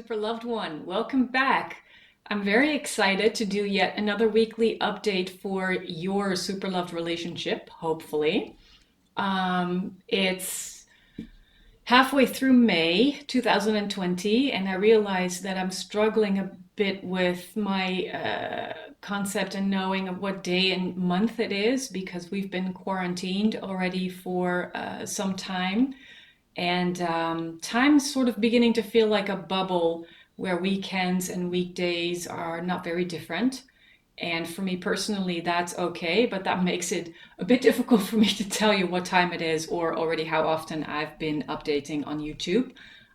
super loved one. Welcome back. I'm very excited to do yet another weekly update for your super loved relationship, hopefully. It's halfway through May 2020, and I realize that I'm struggling a bit with my concept and knowing of what day and month it is because we've been quarantined already for some time. And time's sort of beginning to feel like a bubble where weekends and weekdays are not very different. And for me personally, that's okay, but that makes it a bit difficult for me to tell you what time it is or already how often I've been updating on YouTube.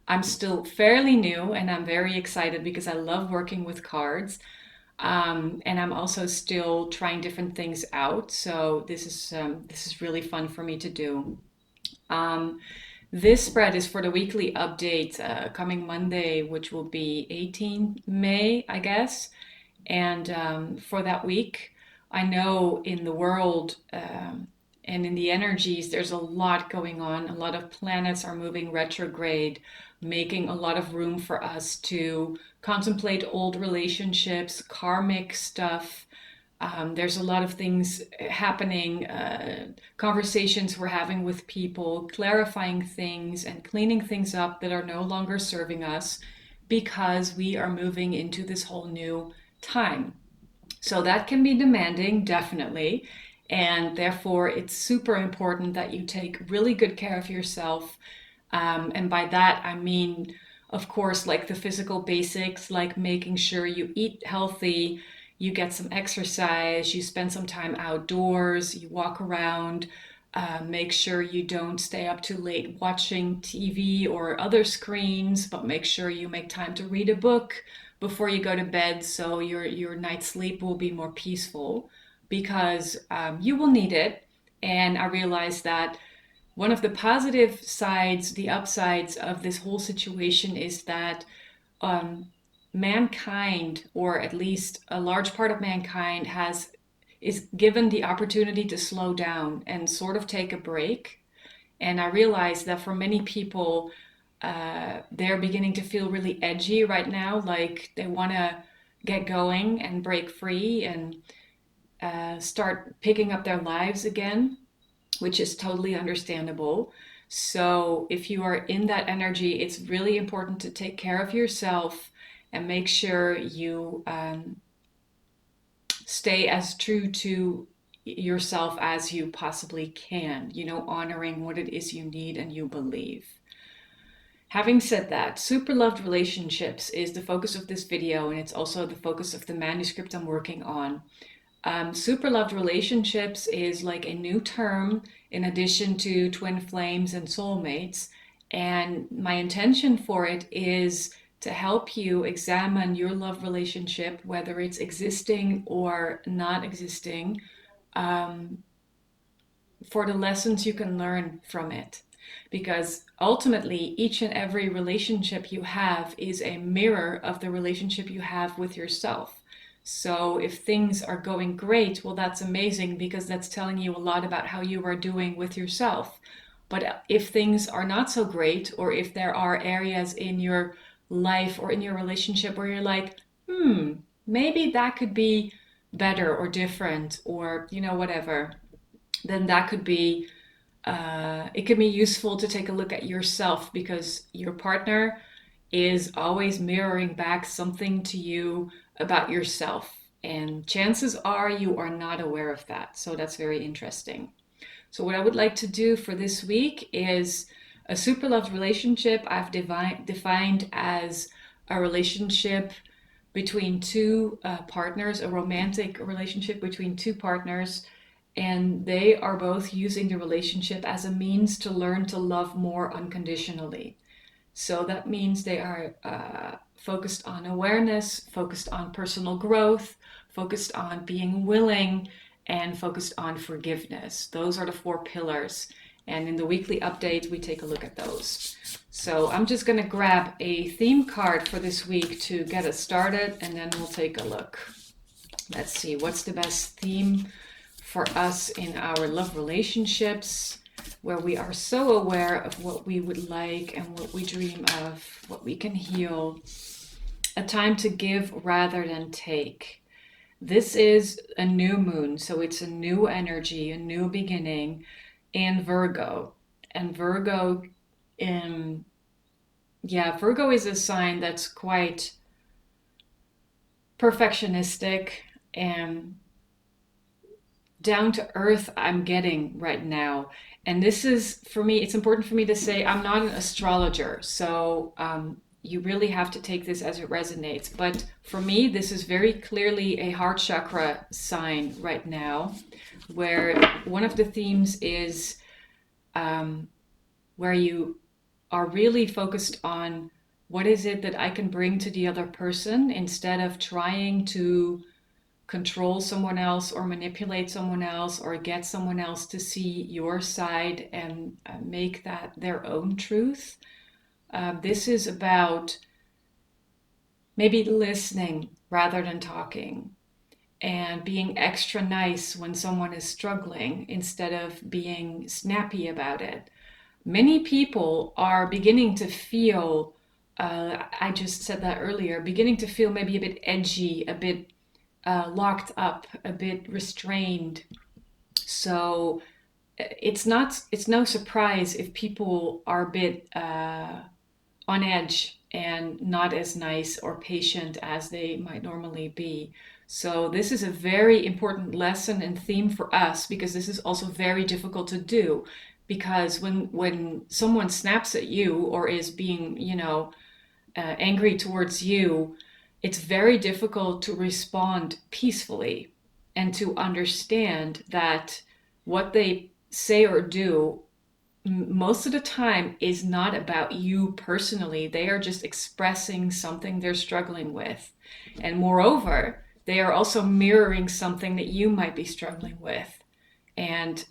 I'm still fairly new and I'm very excited because I love working with cards. And I'm also still trying different things out. So this is really fun for me to do. Um, this spread is for the weekly update coming Monday, which will be 18 May, I guess. And for that week, I know in the world and in the energies, there's a lot going on. A lot of planets are moving retrograde, making a lot of room for us to contemplate old relationships, karmic stuff. There's a lot of things happening, conversations we're having with people, clarifying things and cleaning things up that are no longer serving us because we are moving into this whole new time. So that can be demanding, definitely. And therefore, it's super important that you take really good care of yourself. And by that, I mean, of course, like the physical basics, like making sure you eat healthy, you get some exercise, you spend some time outdoors, you walk around, make sure you don't stay up too late watching TV or other screens, but make sure you make time to read a book before you go to bed so your night's sleep will be more peaceful because you will need it. And I realized that one of the positive sides, the upsides of this whole situation is that um, mankind, or at least a large part of mankind, has is given the opportunity to slow down and sort of take a break. And I realize that for many people, they're beginning to feel really edgy right now, like they want to get going and break free and start picking up their lives again, which is totally understandable. So, if you are in that energy, it's really important to take care of yourself and make sure you stay as true to yourself as you possibly can, honoring what it is you need and you believe. Having said that, super loved relationships is the focus of this video, and it's also the focus of the manuscript I'm working on. Super loved relationships is like a new term in addition to twin flames and soulmates. And my intention for it is to help you examine your love relationship, whether it's existing or not existing, um, for the lessons you can learn from it. Because ultimately, each and every relationship you have is a mirror of the relationship you have with yourself. So if things are going great, well, that's amazing because that's telling you a lot about how you are doing with yourself. But if things are not so great, or if there are areas in your life or in your relationship where you're like, maybe that could be better or different, or, whatever, then that could be it can be useful to take a look at yourself because your partner is always mirroring back something to you about yourself. And chances are you are not aware of that. So that's very interesting. So, what I would like to do for this week is a super loved relationship I've defined as a relationship between two partners, a romantic relationship between two partners, and they are both using the relationship as a means to learn to love more unconditionally. So that means they are focused on awareness, focused on personal growth, focused on being willing, and focused on forgiveness. Those are the four pillars. And in the weekly update, we take a look at those. So I'm just going to grab a theme card for this week to get us started, and then we'll take a look. Let's see, what's the best theme for us in our love relationships? where we are so aware of what we would like and what we dream of, what we can heal. A time to give rather than take. This is a new moon, so it's a new energy, a new beginning in Virgo. And Virgo, Virgo is a sign that's quite perfectionistic and down to earth. I'm getting right now. And this is, for me, it's important for me to say I'm not an astrologer. So you really have to take this as it resonates. But for me, this is very clearly a heart chakra sign right now, where one of the themes is where you are really focused on what is it that I can bring to the other person instead of trying to control someone else or manipulate someone else or get someone else to see your side and make that their own truth. This is about maybe listening rather than talking and being extra nice when someone is struggling instead of being snappy about it. Many people are beginning to feel, I just said that earlier, beginning to feel maybe a bit edgy, a bit locked up, a bit restrained. So it's no surprise if people are a bit on edge and not as nice or patient as they might normally be. So this is a very important lesson and theme for us, because this is also very difficult to do, because when someone snaps at you or is being, angry towards you, it's very difficult to respond peacefully and to understand that what they say or do most of the time is not about you personally. They are just expressing something they're struggling with. And moreover, they are also mirroring something that you might be struggling with. And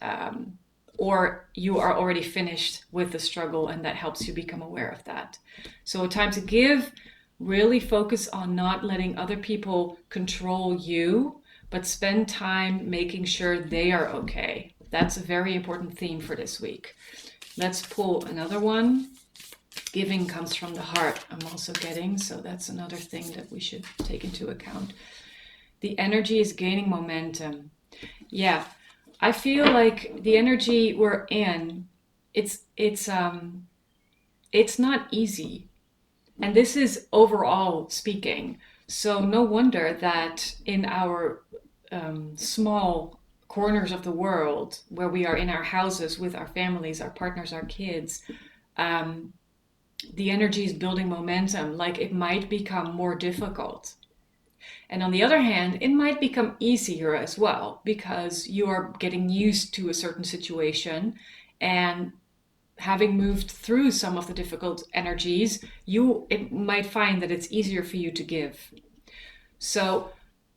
or you are already finished with the struggle, and that helps you become aware of that. So a time to give, really focus on not letting other people control you, but spend time making sure they are okay. That's a very important theme for this week. Let's pull another one. Giving comes from the heart, I'm also getting, so that's another thing that we should take into account. The energy is gaining momentum. Yeah, I feel like the energy we're in, it's not easy. And this is overall speaking. So no wonder that in our small corners of the world, where we are in our houses with our families, our partners, our kids, the energy is building momentum. Like, it might become more difficult. And on the other hand, it might become easier as well, because you are getting used to a certain situation, and having moved through some of the difficult energies, it might find that it's easier for you to give. So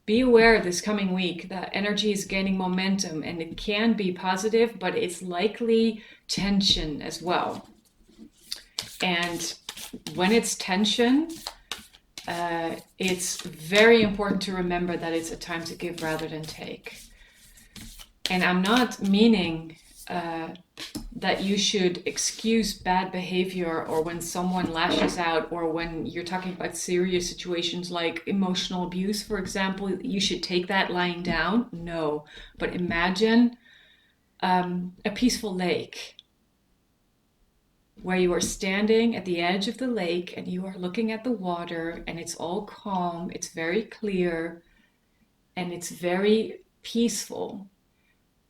be aware this coming week that energy is gaining momentum, and it can be positive, but it's likely tension as well. And when it's tension, it's very important to remember that it's a time to give rather than take. And I'm not meaning that you should excuse bad behavior, or when someone lashes out, or when you're talking about serious situations like emotional abuse, for example, you should take that lying down. No, but imagine a peaceful lake, where you are standing at the edge of the lake and you are looking at the water, and it's all calm, it's very clear, and it's very peaceful.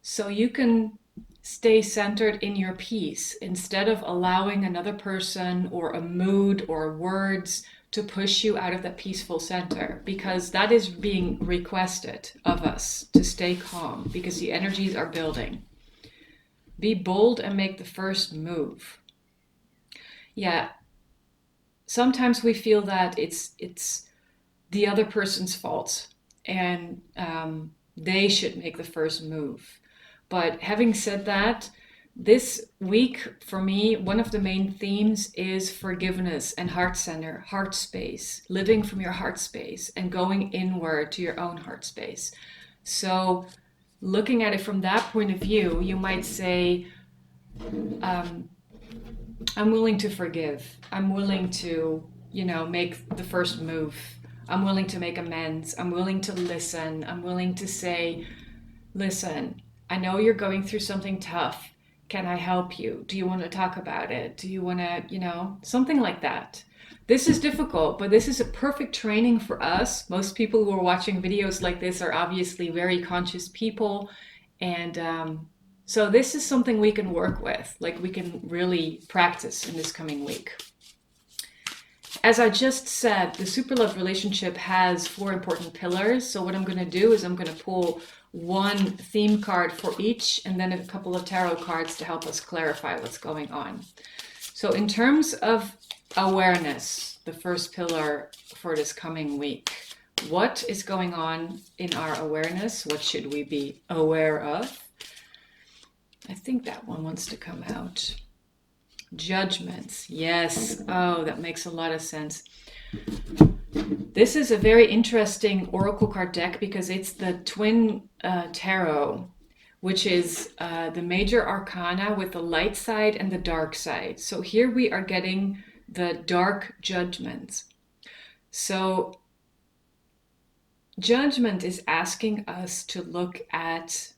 So you can stay centered in your peace instead of allowing another person or a mood or words to push you out of that peaceful center, because that is being requested of us, to stay calm, because the energies are building. Be bold and make the first move. Yeah, sometimes we feel that it's the other person's fault, and they should make the first move. But having said that, this week for me, one of the main themes is forgiveness and heart center, heart space, living from your heart space and going inward to your own heart space. So looking at it from that point of view, you might say, um, I'm willing to forgive. I'm willing to, make the first move. I'm willing to make amends. I'm willing to listen. I'm willing to say, listen, I know you're going through something tough. Can I help you? Do you want to talk about it? Do you want to, something like that? This is difficult, but this is a perfect training for us. Most people who are watching videos like this are obviously very conscious people. And so this is something we can work with, like we can really practice in this coming week. As I just said, the super love relationship has 4 important pillars. So what I'm going to do is I'm going to pull one theme card for each and then a couple of tarot cards to help us clarify what's going on. So in terms of awareness, the first pillar for this coming week, what is going on in our awareness? What should we be aware of? I think that one wants to come out. Judgments. Yes. Oh, that makes a lot of sense. This is a very interesting oracle card deck because it's the twin tarot, which is the major arcana with the light side and the dark side. So here we are getting the dark judgment. So judgment is asking us to look at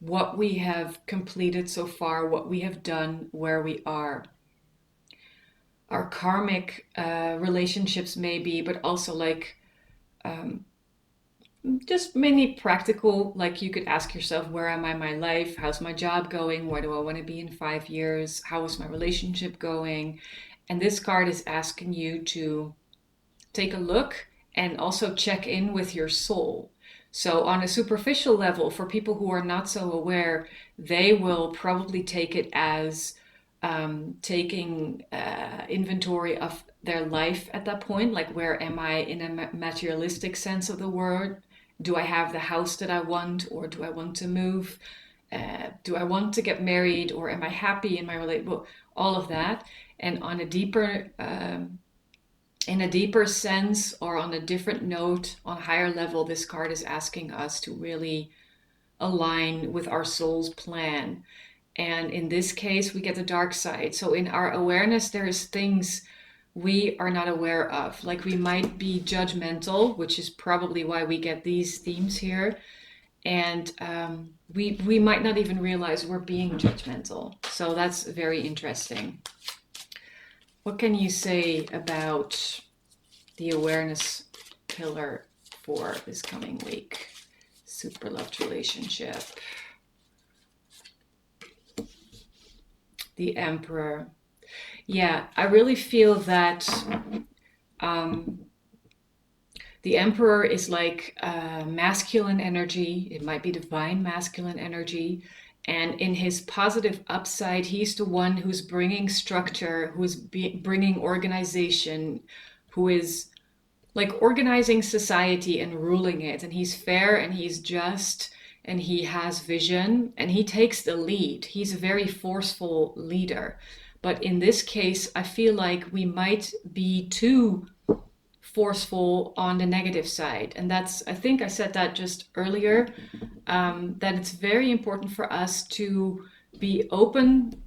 what we have completed so far, what we have done, where we are. Our karmic relationships maybe, but also like just mainly practical, like you could ask yourself, where am I in my life? How's my job going? Where do I want to be in 5 years? How is my relationship going? And this card is asking you to take a look and also check in with your soul. So on a superficial level, for people who are not so aware, they will probably take it as taking inventory of their life at that point. Like, where am I in a materialistic sense of the word? Do I have the house that I want, or do I want to move? Do I want to get married, or am I happy in my relationship? Well, all of that. And on a deeper in a deeper sense, or on a different note, on a higher level, this card is asking us to really align with our soul's plan. And in this case, we get the dark side. So in our awareness, there is things we are not aware of. Like, we might be judgmental, which is probably why we get these themes here. And we might not even realize we're being judgmental. So that's very interesting. What can you say about the awareness pillar for this coming week? Super loved relationship. The Emperor. Yeah, I really feel that the Emperor is like masculine energy. It might be divine masculine energy. And in his positive upside, he's the one who's bringing structure, who's bringing organization, who is like organizing society and ruling it. And he's fair and he's just and he has vision and he takes the lead. He's a very forceful leader. But in this case, I feel like we might be too forceful on the negative side. And that's, I think I said that just earlier, that it's very important for us to be open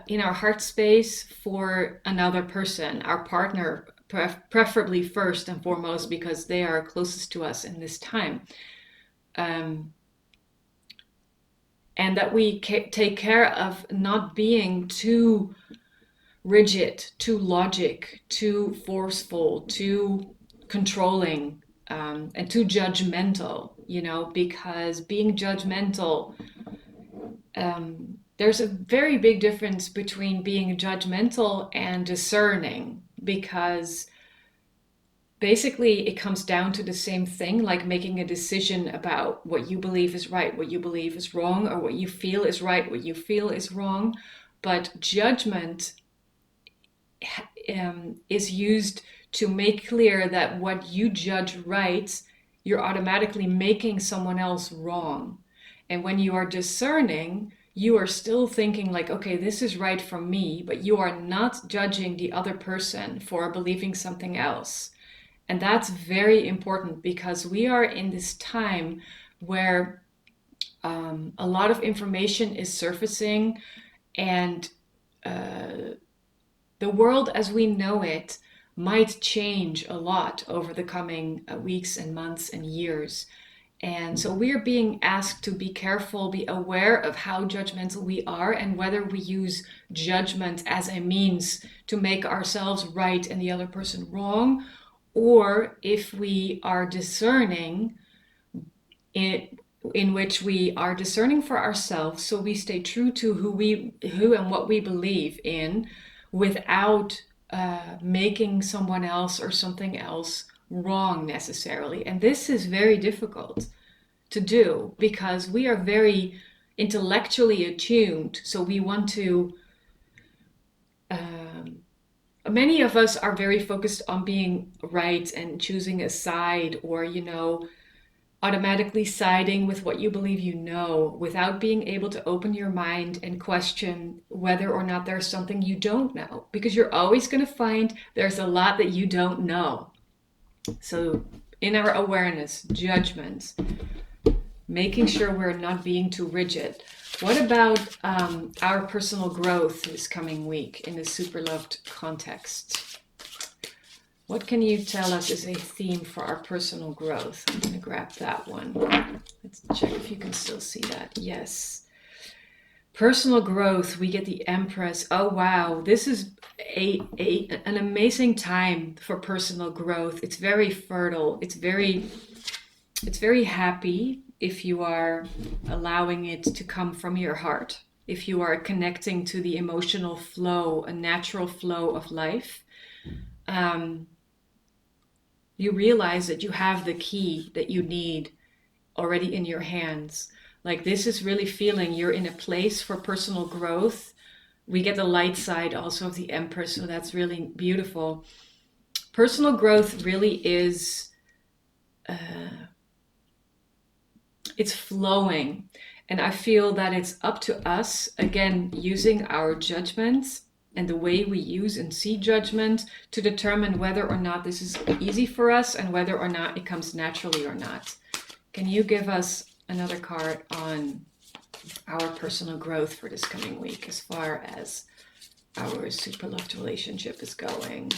in our heart space for another person, our partner, preferably first and foremost, because they are closest to us in this time. And that we take care of not being too rigid, too logic, too forceful, too controlling, and too judgmental, because being judgmental, there's a very big difference between being judgmental and discerning, because basically it comes down to the same thing, like making a decision about what you believe is right, what you believe is wrong, or what you feel is right, what you feel is wrong. But judgment is used to make clear that what you judge right, you're automatically making someone else wrong. And when you are discerning, you are still thinking like, okay, this is right for me, but you are not judging the other person for believing something else. And that's very important, because we are in this time where a lot of information is surfacing, And uh, the world as we know it might change a lot over the coming weeks and months and years. And so we're being asked to be careful, be aware of how judgmental we are, and whether we use judgment as a means to make ourselves right and the other person wrong, or if we are discerning in which we are discerning for ourselves, so we stay true to who and what we believe in, without making someone else or something else wrong necessarily. And this is very difficult to do because we are very intellectually attuned. So we want to, many of us are very focused on being right and choosing a side, or, automatically siding with what you believe you know, without being able to open your mind and question whether or not there's something you don't know. Because you're always going to find there's a lot that you don't know. So in our awareness, judgments, making sure we're not being too rigid. What about our personal growth this coming week in the super loved context? What can you tell us is a theme for our personal growth? I'm going to grab that one. Let's check if you can still see that. Yes. Personal growth, we get the Empress. Oh, wow. This is an amazing time for personal growth. It's very fertile. It's very happy if you are allowing it to come from your heart. If you are connecting to the emotional flow, a natural flow of life. You realize that you have the key that you need already in your hands. Like, this is really feeling you're in a place for personal growth. We get the light side also of the Empress, so that's really beautiful. Personal growth really is, it's flowing. And I feel that it's up to us, again, using our judgments and the way we use and see judgment to determine whether or not this is easy for us and whether or not it comes naturally or not. Can you give us another card on our personal growth for this coming week as far as our super loved relationship is going?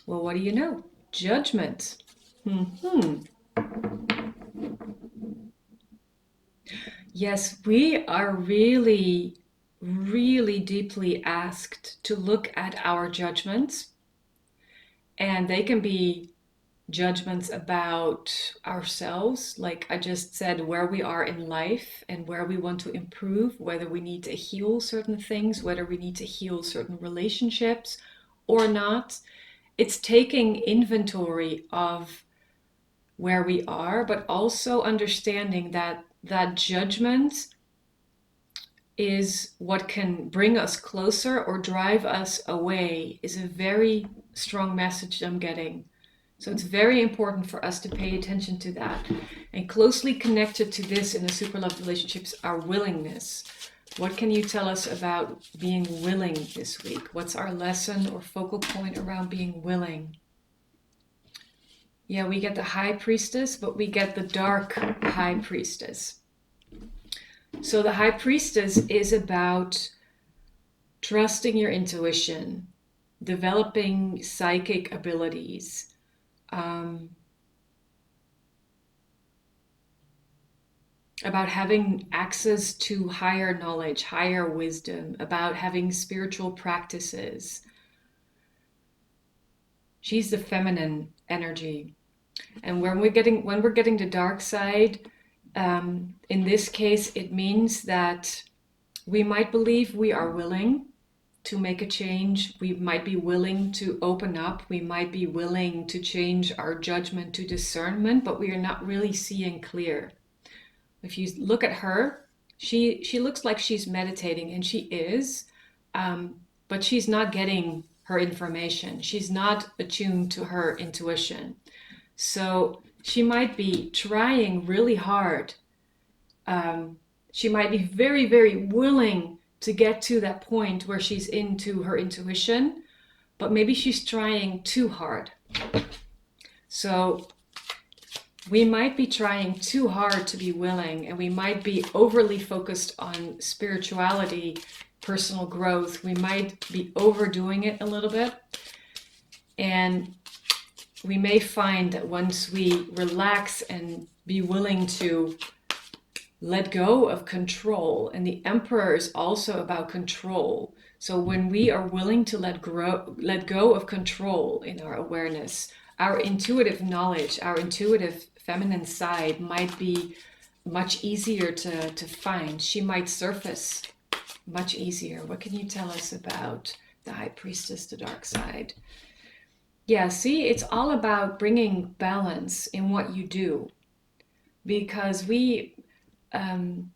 Well, what do you know? Judgment. Yes, we are really, really deeply asked to look at our judgments, and they can be judgments about ourselves, like I just said, where we are in life and where we want to improve, whether we need to heal certain things, whether we need to heal certain relationships or not. It's taking inventory of where we are, but also understanding that judgment is what can bring us closer or drive us away, is a very strong message I'm getting. So it's very important for us to pay attention to that. And closely connected to this in the super love relationships, our willingness. What can you tell us about being willing this week? What's our lesson or focal point around being willing? Yeah, we get the High Priestess, but we get the Dark High Priestess. So the High Priestess is about trusting your intuition, developing psychic abilities, about having access to higher knowledge, higher wisdom, about having spiritual practices. She's the feminine energy. And when we're getting the dark side, in this case, it means that we might believe we are willing to make a change. We might be willing to open up. We might be willing to change our judgment to discernment, but we are not really seeing clear. If you look at her, she looks like she's meditating, and she is, but she's not getting her information. She's not attuned to her intuition. So she might be trying really hard. She might be very, very willing to get to that point where she's into her intuition, but maybe she's trying too hard. So we might be trying too hard to be willing, and we might be overly focused on spirituality, personal growth. We might be overdoing it a little bit. And we may find that once we relax and be willing to let go of control, and the Emperor is also about control. So when we are willing to let go of control in our awareness, our intuitive knowledge, our intuitive feminine side might be much easier to find. She might surface much easier. What can you tell us about the High Priestess, the dark side? Yeah, see, it's all about bringing balance in what you do, because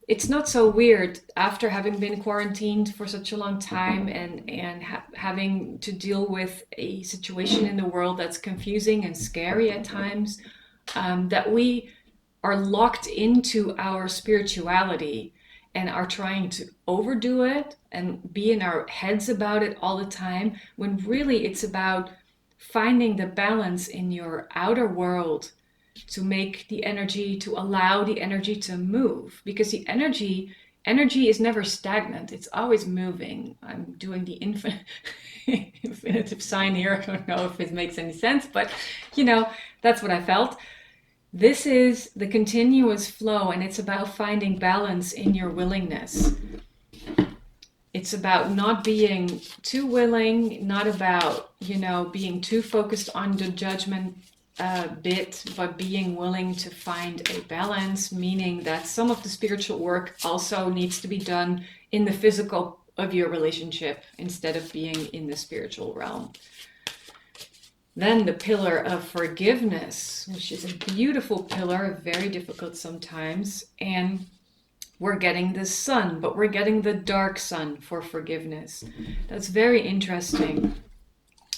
it's not so weird after having been quarantined for such a long time and having to deal with a situation in the world that's confusing and scary at times, that we are locked into our spirituality and are trying to overdo it and be in our heads about it all the time, when really it's about finding the balance in your outer world to make the energy, to allow the energy to move, because the energy is never stagnant, it's always moving. I'm doing the infinitive sign here. I don't know if it makes any sense, but that's what I felt. This is the continuous flow, and it's about finding balance in your willingness. It's about not being too willing, not about, being too focused on the judgment bit, but being willing to find a balance, meaning that some of the spiritual work also needs to be done in the physical of your relationship instead of being in the spiritual realm. Then the pillar of forgiveness, which is a beautiful pillar, very difficult sometimes, and we're getting the sun, but we're getting the dark sun for forgiveness. That's very interesting.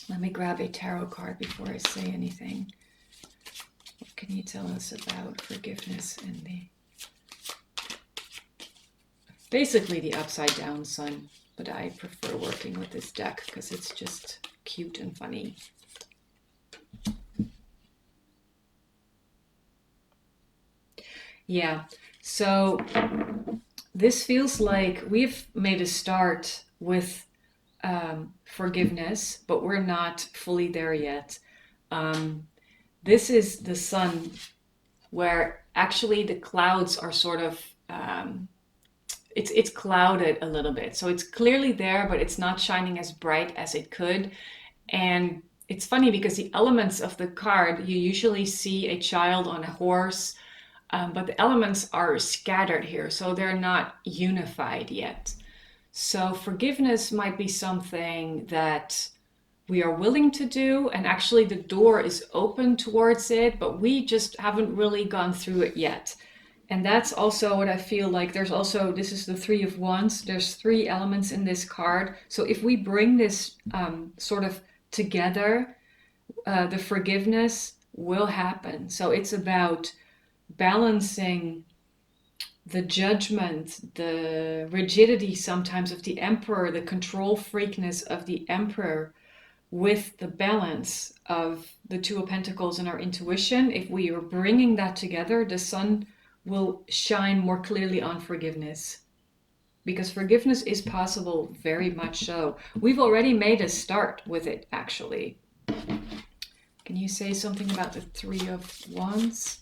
Let me grab a tarot card before I say anything. What can you tell us about forgiveness and basically the upside down sun, but I prefer working with this deck because it's just cute and funny. Yeah, so this feels like we've made a start with forgiveness, but we're not fully there yet. This is the sun, where actually the clouds are sort of, it's clouded a little bit. So it's clearly there, but it's not shining as bright as it could. And it's funny because the elements of the card, you usually see a child on a horse, but the elements are scattered here, so they're not unified yet. So forgiveness might be something that we are willing to do, and actually the door is open towards it, but we just haven't really gone through it yet. And that's also what I feel like. There's also, this is the Three of Wands. There's three elements in this card. So if we bring this sort of together, the forgiveness will happen. So it's about balancing the judgment, the rigidity sometimes of the Emperor, the control freakness of the Emperor, with the balance of the Two of Pentacles and our intuition. If we are bringing that together, the sun will shine more clearly on forgiveness, because forgiveness is possible, very much so. We've already made a start with it, actually. Can you say something about the Three of Wands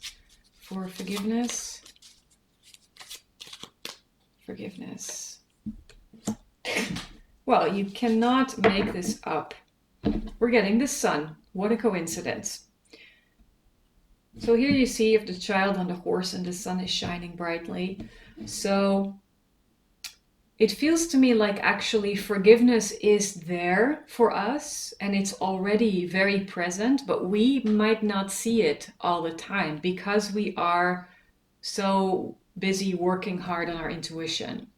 for forgiveness? Forgiveness. Well, you cannot make this up. We're getting the sun. What a coincidence. So here you see of the child on the horse and the sun is shining brightly. So it feels to me like actually forgiveness is there for us and it's already very present, but we might not see it all the time because we are so busy working hard on our intuition.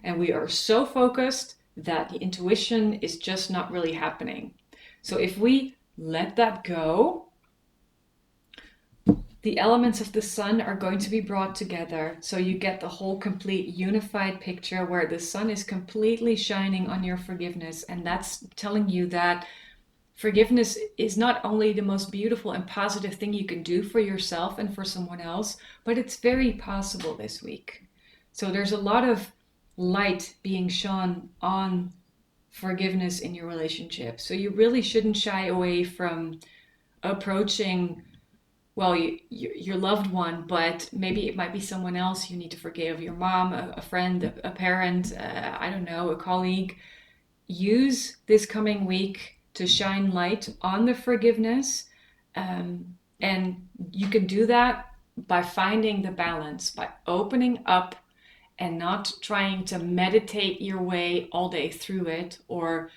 And we are so focused that the intuition is just not really happening. So if we let that go, the elements of the sun are going to be brought together. So you get the whole complete unified picture where the sun is completely shining on your forgiveness. And that's telling you that Forgiveness is not only the most beautiful and positive thing you can do for yourself and for someone else, but it's very possible this week. So there's a lot of light being shone on forgiveness in your relationship. So you really shouldn't shy away from approaching, well, your loved one, but maybe it might be someone else you need to forgive, your mom, a friend, a parent, I don't know, a colleague. Use this coming week to shine light on the forgiveness. And you can do that by finding the balance, by opening up and not trying to meditate your way all day through it, or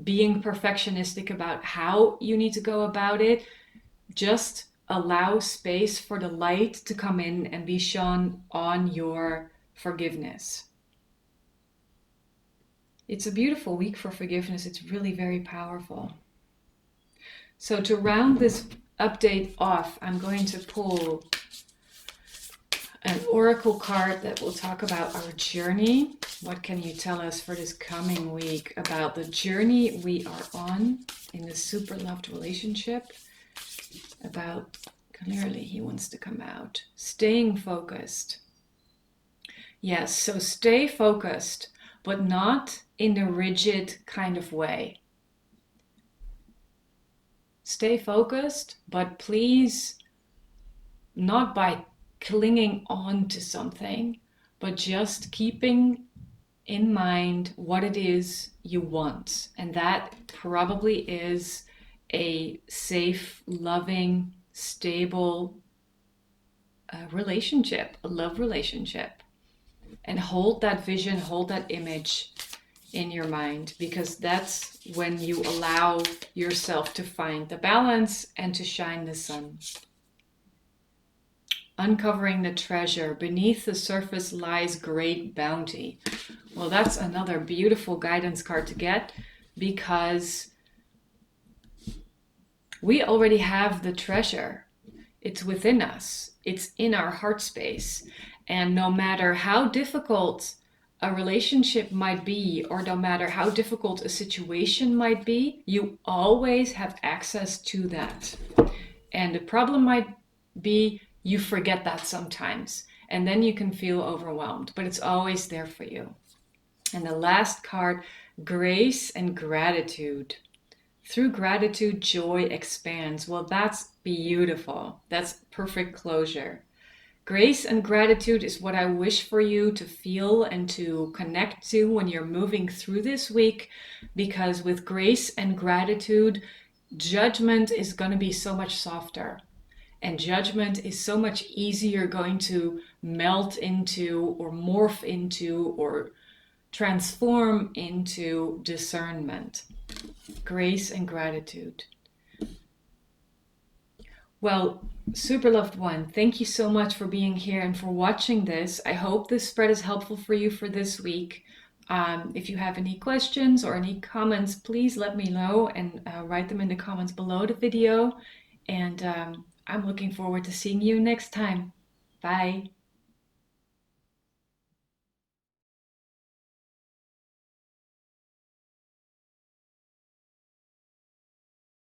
being perfectionistic about how you need to go about it. Just allow space for the light to come in and be shone on your forgiveness. It's a beautiful week for forgiveness. It's really very powerful. So to round this update off, I'm going to pull an oracle card that will talk about our journey. What can you tell us for this coming week about the journey we are on in the super loved relationship? About, clearly he wants to come out, staying focused. Yes, so stay focused, but not in a rigid kind of way. Stay focused, but please not by clinging on to something, but just keeping in mind what it is you want. And that probably is a safe, loving, stable relationship, a love relationship. And hold that vision, hold that image in your mind, because that's when you allow yourself to find the balance and to shine the sun. Uncovering the treasure. Beneath the surface lies great bounty. Well, that's another beautiful guidance card to get, because we already have the treasure. It's within us. It's in our heart space. And no matter how difficult a relationship might be, or no matter how difficult a situation might be, you always have access to that. And the problem might be you forget that sometimes, and then you can feel overwhelmed, but it's always there for you. And the last card, grace and gratitude. Through gratitude, joy expands. Well, that's beautiful. That's perfect closure. Grace and gratitude is what I wish for you to feel and to connect to when you're moving through this week, because with grace and gratitude, judgment is going to be so much softer. And judgment is so much easier going to melt into, or morph into, or transform into discernment. Grace and gratitude. Well, super loved one, thank you so much for being here and for watching this. I hope this spread is helpful for you for this week. If you have any questions or any comments, please let me know and write them in the comments below the video. And I'm looking forward to seeing you next time. Bye.